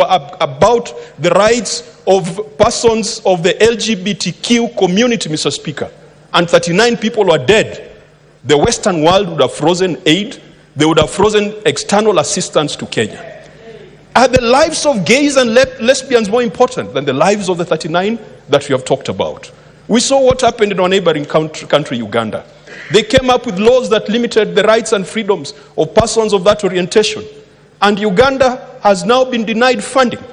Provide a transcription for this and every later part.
about the rights of persons of the LGBTQ community, Mr. Speaker, and 39 people were dead, the Western world would have frozen aid, they would have frozen external assistance to Kenya. Are the lives of gays and lesbians more important than the lives of the 39 that we have talked about? We saw what happened in our neighboring country, Uganda. They came up with laws that limited the rights and freedoms of persons of that orientation. And Uganda has now been denied funding.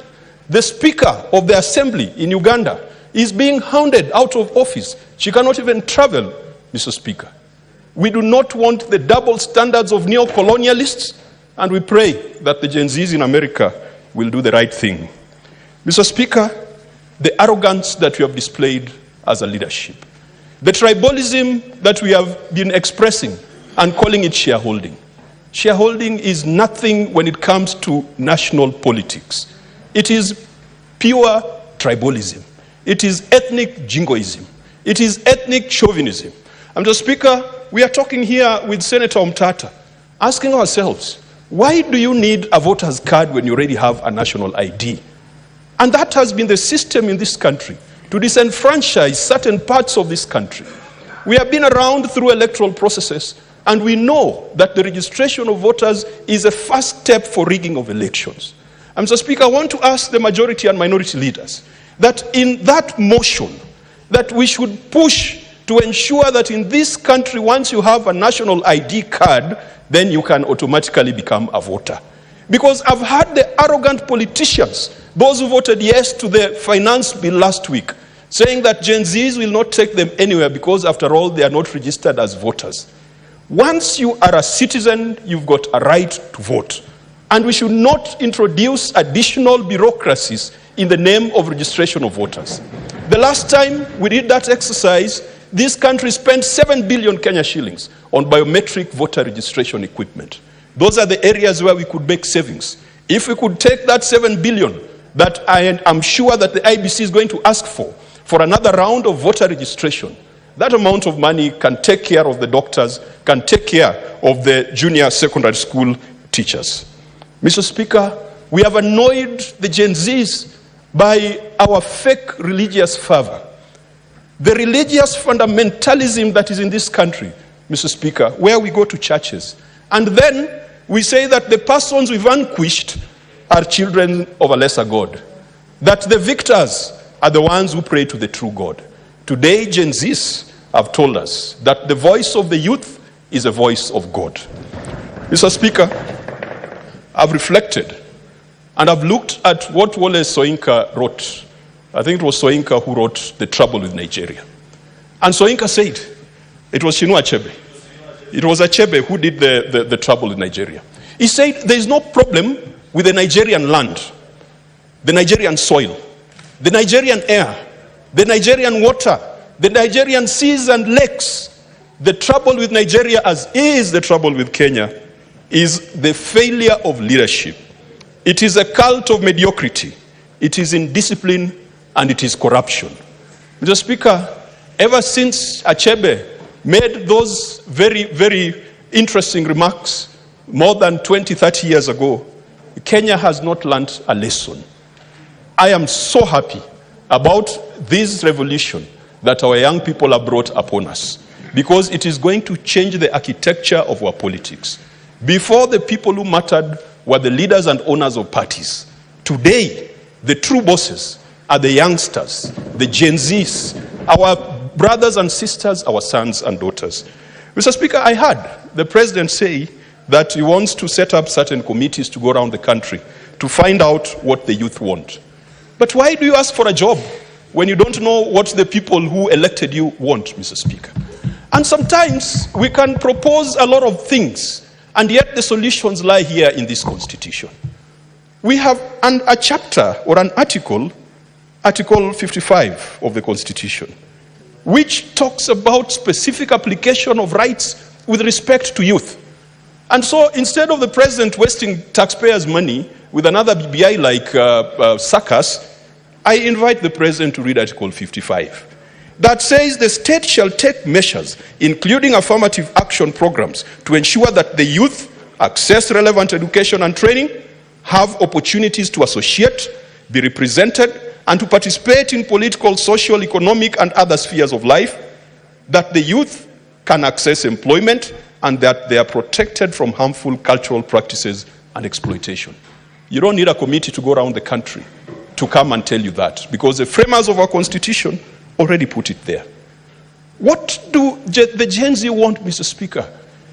The Speaker of the Assembly in Uganda is being hounded out of office. She cannot even travel, Mr. Speaker. We do not want the double standards of neo-colonialists, and we pray that the Gen Zs in America will do the right thing. Mr. Speaker, the arrogance that we have displayed as a leadership, the tribalism that we have been expressing and calling it shareholding. Shareholding is nothing when it comes to national politics. It is pure tribalism. It is ethnic jingoism. It is ethnic chauvinism. Mr. Speaker, we are talking here with Senator Omtata, asking ourselves, why do you need a voter's card when you already have a national ID? And that has been the system in this country, to disenfranchise certain parts of this country. We have been around through electoral processes, and we know that the registration of voters is a first step for rigging of elections. Mr. Speaker, I want to ask the majority and minority leaders that in that motion, that we should push to ensure that in this country, once you have a national ID card, then you can automatically become a voter. Because I've heard the arrogant politicians, those who voted yes to the finance bill last week, saying that Gen Zs will not take them anywhere because after all, they are not registered as voters. Once you are a citizen, you've got a right to vote. And we should not introduce additional bureaucracies in the name of registration of voters. The last time we did that exercise, this country spent 7 billion Kenya shillings on biometric voter registration equipment. Those are the areas where we could make savings. If we could take that 7 billion that I'm sure that the IBC is going to ask for another round of voter registration, that amount of money can take care of the doctors, can take care of the junior secondary school teachers. Mr. Speaker, we have annoyed the Gen Zs by our fake religious fervor. The religious fundamentalism that is in this country, Mr. Speaker, where we go to churches, and then we say that the persons we vanquished are children of a lesser God, that the victors are the ones who pray to the true God. Today, Gen Zs have told us that the voice of the youth is a voice of God. Mr. Speaker, I've reflected and I've looked at what Wole Soyinka wrote. I think it was Soyinka who wrote The Trouble with Nigeria. And Soyinka said, it was Chinua Achebe. It was Achebe who did the trouble with Nigeria. He said, there is no problem with the Nigerian land, the Nigerian soil, the Nigerian air, the Nigerian water, the Nigerian seas and lakes. The trouble with Nigeria, as is the trouble with Kenya, is the failure of leadership. It is a cult of mediocrity. It is indiscipline and it is corruption. Mr. Speaker, ever since Achebe made those very, very interesting remarks more than 20, 30 years ago, Kenya has not learned a lesson. I am so happy about this revolution that our young people have brought upon us, because it is going to change the architecture of our politics. Before, the people who mattered were the leaders and owners of parties. Today, the true bosses are the youngsters, the Gen Zs, our brothers and sisters, our sons and daughters. Mr. Speaker, I heard the president say that he wants to set up certain committees to go around the country to find out what the youth want. But why do you ask for a job when you don't know what the people who elected you want, Mr. Speaker? And sometimes we can propose a lot of things, and yet the solutions lie here in this constitution. We have a chapter or an article, Article 55 of the Constitution, which talks about specific application of rights with respect to youth. And so instead of the president wasting taxpayers' money with another BBI-like circus, I invite the president to read Article 55. That says the state shall take measures, including affirmative action programs, to ensure that the youth access relevant education and training, have opportunities to associate, be represented, and to participate in political, social, economic, and other spheres of life, that the youth can access employment, and that they are protected from harmful cultural practices and exploitation. You don't need a committee to go around the country to come and tell you that, because the framers of our Constitution already put it there. What do the Gen Z want, Mr. Speaker?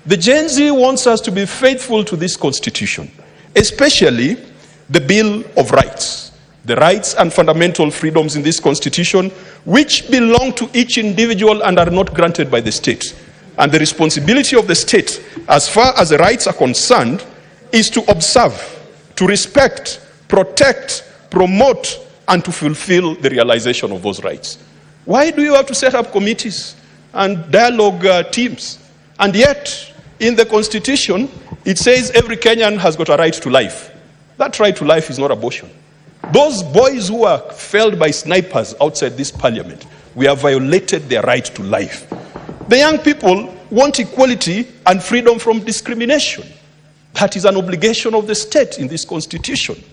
The Gen Z wants us to be faithful to this Constitution, especially the Bill of Rights, the rights and fundamental freedoms in this Constitution, which belong to each individual and are not granted by the state. And the responsibility of the state, as far as the rights are concerned, is to observe, to respect, protect, promote, and to fulfill the realization of those rights. Why do you have to set up committees and dialogue teams? And yet, in the Constitution, it says every Kenyan has got a right to life. That right to life is not abortion. Those boys who are felled by snipers outside this parliament, we have violated their right to life. The young people want equality and freedom from discrimination. That is an obligation of the state in this Constitution.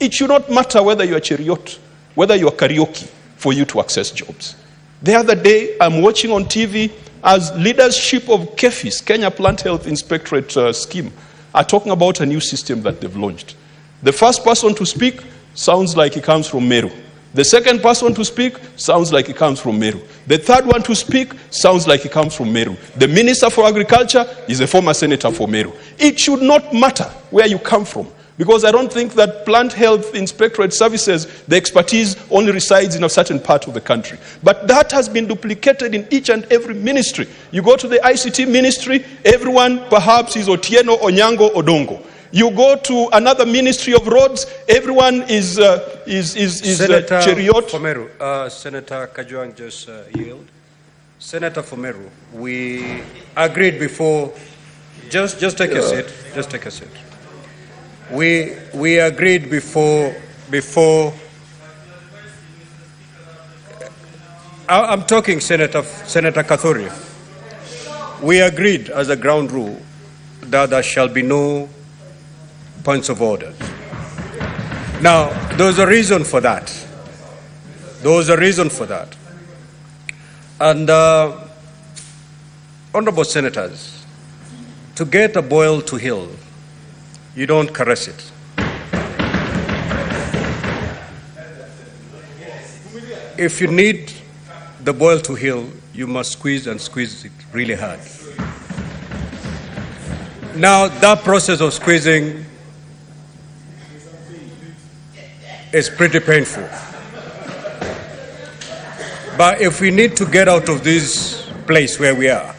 It should not matter whether you are chariot, whether you are karaoke, for you to access jobs. The other day, I'm watching on TV as leadership of KEFIS, Kenya Plant Health Inspectorate Scheme, are talking about a new system that they've launched. The first person to speak sounds like he comes from Meru. The second person to speak sounds like he comes from Meru. The third one to speak sounds like he comes from Meru. The Minister for Agriculture is a former senator for Meru. It should not matter where you come from, because I don't think that Plant Health Inspectorate Services, the expertise only resides in a certain part of the country. But that has been duplicated in each and every ministry. You go to the ICT ministry, everyone perhaps is Otieno, Onyango, Odongo. You go to another ministry of roads, everyone is Senator Cheriot. Fomeru, Senator Kajwang just yield. Senator Fomeru, we agreed before, just take a seat, just take a seat. We agreed before, I'm talking Senator Kathuri. We agreed as a ground rule that there shall be no points of order. Now, there's a reason for that. And honorable senators, to get a boil to heal, you don't caress it. If you need the boil to heal, you must squeeze it really hard. Now, that process of squeezing is pretty painful. But if we need to get out of this place where we are,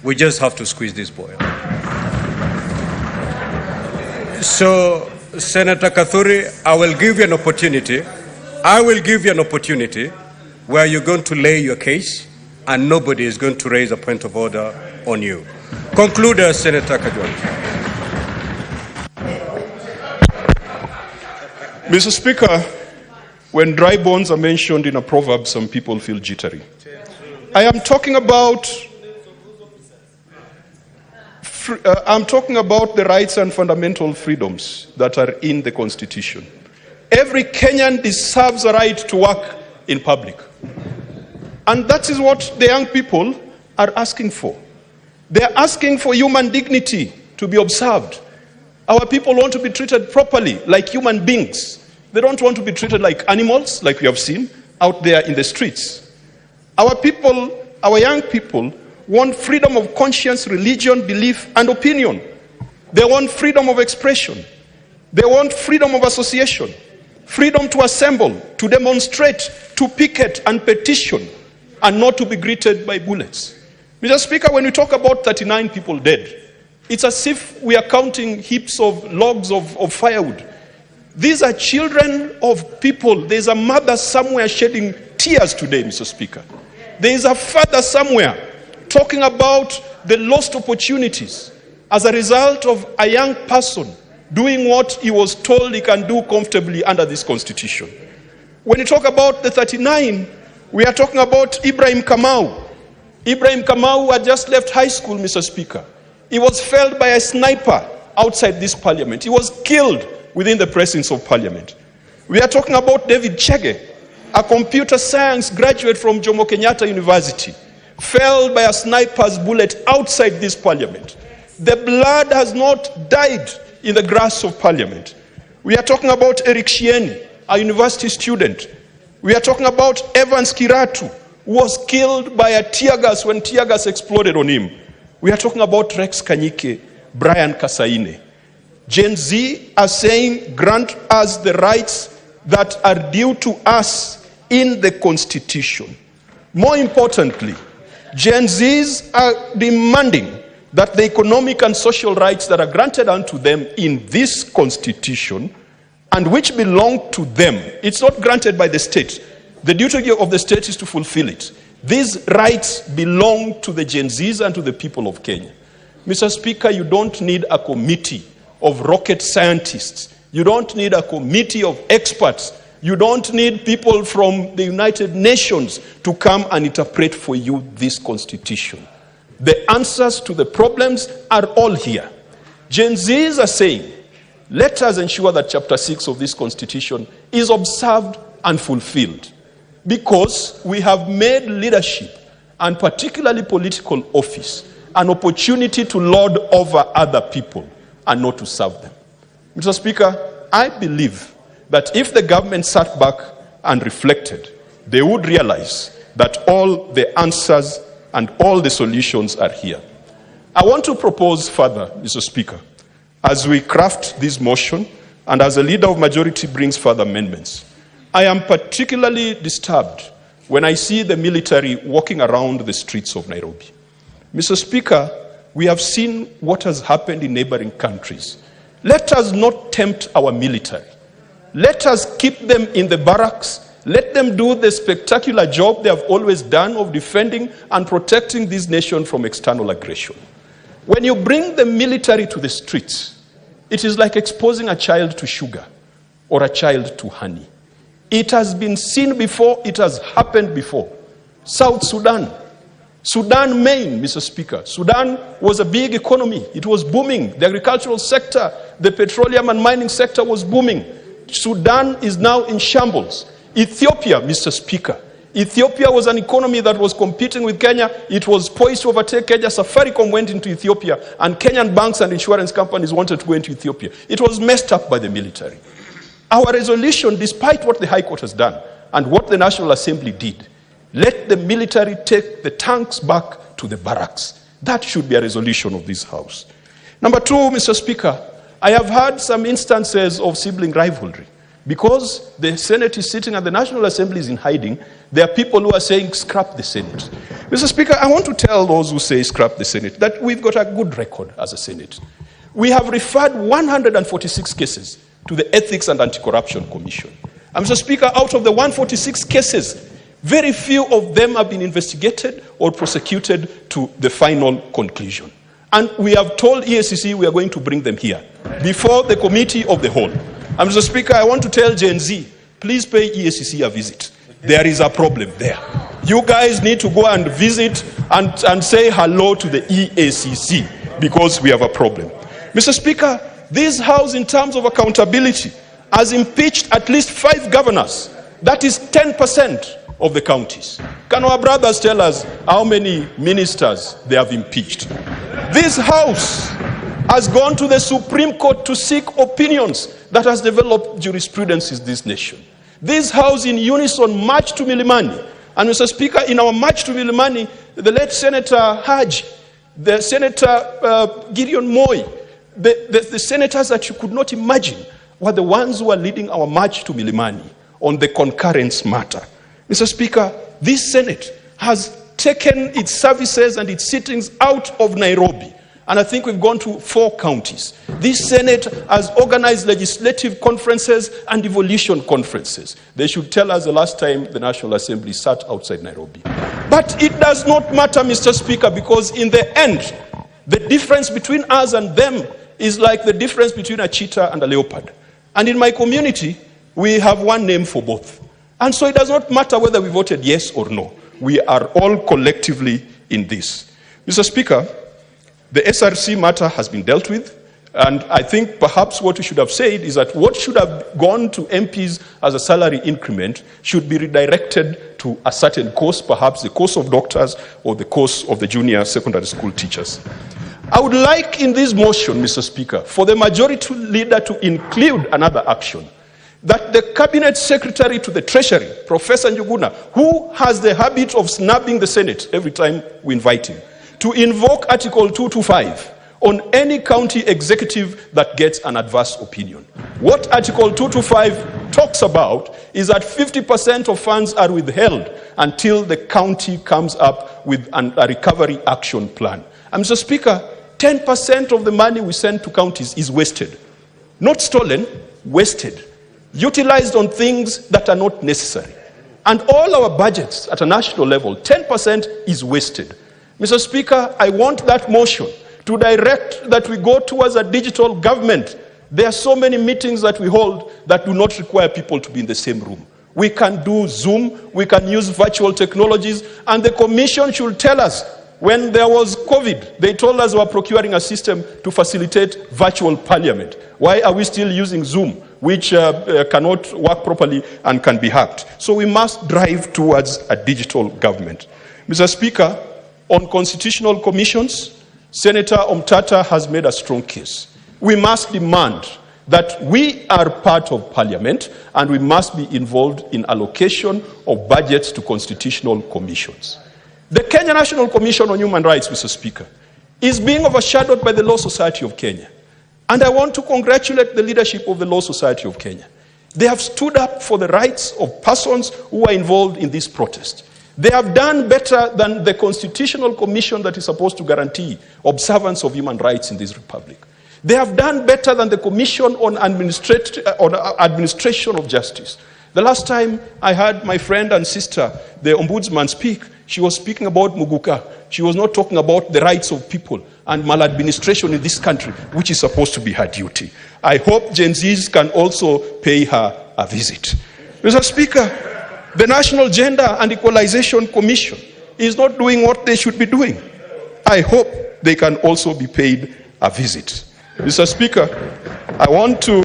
we just have to squeeze this boil. So, Senator Kathuri, I will give you an opportunity where you're going to lay your case and nobody is going to raise a point of order on you. Conclude, Senator Kajwang. Mr. Speaker, when dry bones are mentioned in a proverb, some people feel jittery. I am talking about the rights and fundamental freedoms that are in the Constitution. Every Kenyan deserves a right to work in public. And that is what the young people are asking for. They are asking for human dignity to be observed. Our people want to be treated properly, like human beings. They don't want to be treated like animals, like we have seen out there in the streets. Our young people want freedom of conscience, religion, belief, and opinion. They want freedom of expression. They want freedom of association, freedom to assemble, to demonstrate, to picket and petition, and not to be greeted by bullets. Mr. Speaker, when we talk about 39 people dead, it's as if we are counting heaps of logs of firewood. These are children of people. There's a mother somewhere shedding tears today, Mr. Speaker. There is a father somewhere talking about the lost opportunities as a result of a young person doing what he was told he can do comfortably under this Constitution. When you talk about the 39, we are talking about Ibrahim Kamau. Ibrahim Kamau had just left high school, Mr. Speaker. He was felled by a sniper outside this parliament. He was killed within the presence of parliament. We are talking about David Chege, a computer science graduate from Jomo Kenyatta University, felled by a sniper's bullet outside this parliament. The blood has not died in the grass of parliament. We are talking about Eric Shieni, a university student. We are talking about Evans Kiratu, who was killed by a tear gas when tear gas exploded on him. We are talking about Rex Kanyike, Brian Kasaine. Gen Z are saying, grant us the rights that are due to us in the Constitution. More importantly, Gen Zs are demanding that the economic and social rights that are granted unto them in this Constitution and which belong to them, it's not granted by the state. The duty of the state is to fulfill it. These rights belong to the Gen Zs and to the people of Kenya. Mr. Speaker, you don't need a committee of rocket scientists. You don't need a committee of experts. You don't need people from the United Nations to come and interpret for you this Constitution. The answers to the problems are all here. Gen Zs are saying, let us ensure that Chapter 6 of this Constitution is observed and fulfilled, because we have made leadership, and particularly political office, an opportunity to lord over other people and not to serve them. Mr. Speaker, I believe that if the government sat back and reflected, they would realize that all the answers and all the solutions are here. I want to propose further, Mr. Speaker, as we craft this motion and as a leader of majority brings further amendments. I am particularly disturbed when I see the military walking around the streets of Nairobi. Mr. Speaker, we have seen what has happened in neighboring countries. Let us not tempt our military. Let us keep them in the barracks. Let them do the spectacular job they have always done of defending and protecting this nation from external aggression. When you bring the military to the streets, it is like exposing a child to sugar or a child to honey. It has been seen before, it has happened before. South Sudan, Maine, Mr. Speaker. Sudan was a big economy. It was booming. The agricultural sector, the petroleum and mining sector was booming. Sudan is now in shambles. Ethiopia, Mr. Speaker. Ethiopia was an economy that was competing with Kenya. It was poised to overtake Kenya. Safaricom went into Ethiopia, and Kenyan banks and insurance companies wanted to go into Ethiopia. It was messed up by the military. Our resolution, despite what the High Court has done and what the National Assembly did, let the military take the tanks back to the barracks. That should be a resolution of this House. Number two, Mr. Speaker, I have had some instances of sibling rivalry. Because the Senate is sitting and the National Assembly is in hiding, there are people who are saying, scrap the Senate. Mr. Speaker, I want to tell those who say scrap the Senate that we've got a good record as a Senate. We have referred 146 cases to the Ethics and Anti-Corruption Commission. And Mr. Speaker, out of the 146 cases, very few of them have been investigated or prosecuted to the final conclusion. And we have told EACC we are going to bring them here before the Committee of the Whole. And Mr. Speaker, I want to tell Gen Z, please pay EACC a visit. There is a problem there. You guys need to go and visit and say hello to the EACC because we have a problem. Mr. Speaker, this House, in terms of accountability, has impeached at least 5 governors. That is 10% of the counties. Can our brothers tell us how many ministers they have impeached? This House has gone to the Supreme Court to seek opinions that has developed jurisprudence in this nation. This House in unison marched to Milimani. And Mr. Speaker, in our march to Milimani, the late Senator Haji, the Senator Gideon Moi, the senators that you could not imagine were the ones who were leading our march to Milimani on the concurrence matter. Mr. Speaker, this Senate has taken its services and its sittings out of Nairobi. And I think we've gone to 4 counties. This Senate has organized legislative conferences and devolution conferences. They should tell us the last time the National Assembly sat outside Nairobi. But it does not matter, Mr. Speaker, because in the end, the difference between us and them is like the difference between a cheetah and a leopard. And in my community, we have one name for both. And so it does not matter whether we voted yes or no. We are all collectively in this. Mr. Speaker, The SRC matter has been dealt with, and I think perhaps what we should have said is that what should have gone to MPs as a salary increment should be redirected to a certain course, perhaps the course of doctors or the course of the junior secondary school teachers. I would like in this motion, Mr. Speaker, for the majority leader to include another action, that the Cabinet Secretary to the Treasury, Professor Njuguna, who has the habit of snubbing the Senate every time we invite him, to invoke Article 225 on any county executive that gets an adverse opinion. What Article 225 talks about is that 50% of funds are withheld until the county comes up with a recovery action plan. And Mr. Speaker, 10% of the money we send to counties is wasted. Not stolen, wasted. Utilized on things that are not necessary. And all our budgets at a national level, 10% is wasted. Mr. Speaker, I want that motion to direct that we go towards a digital government. There are so many meetings that we hold that do not require people to be in the same room. We can do Zoom, we can use virtual technologies, and the Commission should tell us, when there was COVID, they told us we were procuring a system to facilitate virtual parliament. Why are we still using Zoom, which cannot work properly and can be hacked? So we must drive towards a digital government. Mr. Speaker, on constitutional commissions, Senator Omtata has made a strong case. We must demand that we are part of Parliament and we must be involved in allocation of budgets to constitutional commissions. The Kenya National Commission on Human Rights, Mr. Speaker, is being overshadowed by the Law Society of Kenya. And I want to congratulate the leadership of the Law Society of Kenya. They have stood up for the rights of persons who are involved in this protest. They have done better than the Constitutional Commission that is supposed to guarantee observance of human rights in this republic. They have done better than the Commission on Administration of Justice. The last time I heard my friend and sister, the Ombudsman, speak, she was speaking about Muguka. She was not talking about the rights of people and maladministration in this country, which is supposed to be her duty. I hope Gen Zs can also pay her a visit. Mr. Speaker, the National Gender and Equalization Commission is not doing what they should be doing. I hope they can also be paid a visit. Mr. Speaker, I want to...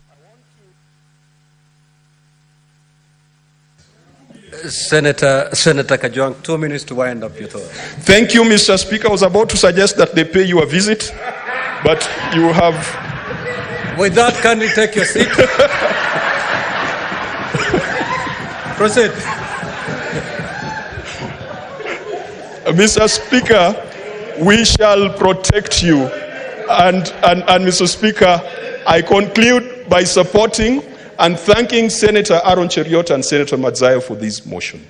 Senator Kajwang, 2 minutes to wind up your thought. Thank you, Mr. Speaker. I was about to suggest that they pay you a visit, but you have... With that, can you take your seat? Proceed. Mr. Speaker, we shall protect you. And Mr. Speaker, I conclude by supporting and thanking Senator Aaron Cheriot and Senator Mazzaya for this motion.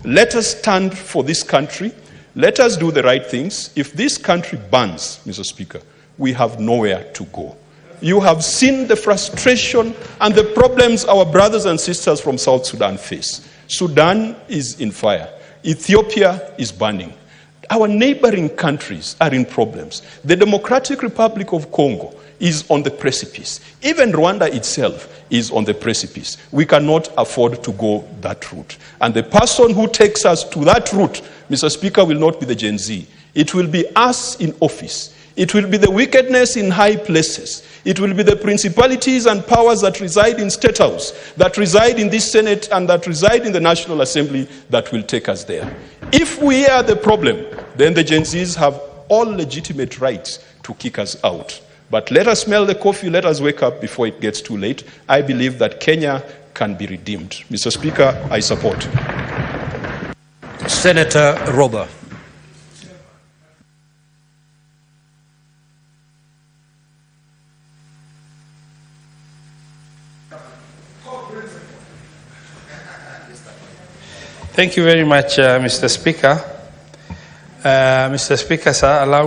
Let us stand for this country. Let us do the right things. If this country burns, Mr. Speaker, we have nowhere to go. You have seen the frustration and the problems our brothers and sisters from South Sudan face. Sudan is in fire. Ethiopia is burning. Our neighboring countries are in problems. The Democratic Republic of Congo is on the precipice. Even Rwanda itself is on the precipice. We cannot afford to go that route. And the person who takes us to that route, Mr. Speaker, will not be the Gen Z. It will be us in office. It will be the wickedness in high places. It will be the principalities and powers that reside in State House, that reside in this Senate, and that reside in the National Assembly that will take us there. If we are the problem, then the Gen Zs have all legitimate rights to kick us out. But let us smell the coffee, let us wake up before it gets too late. I believe that Kenya can be redeemed. Mr. Speaker, I support. Senator Roba. Thank you very much, Mr. Speaker. Mr. Speaker, sir, allow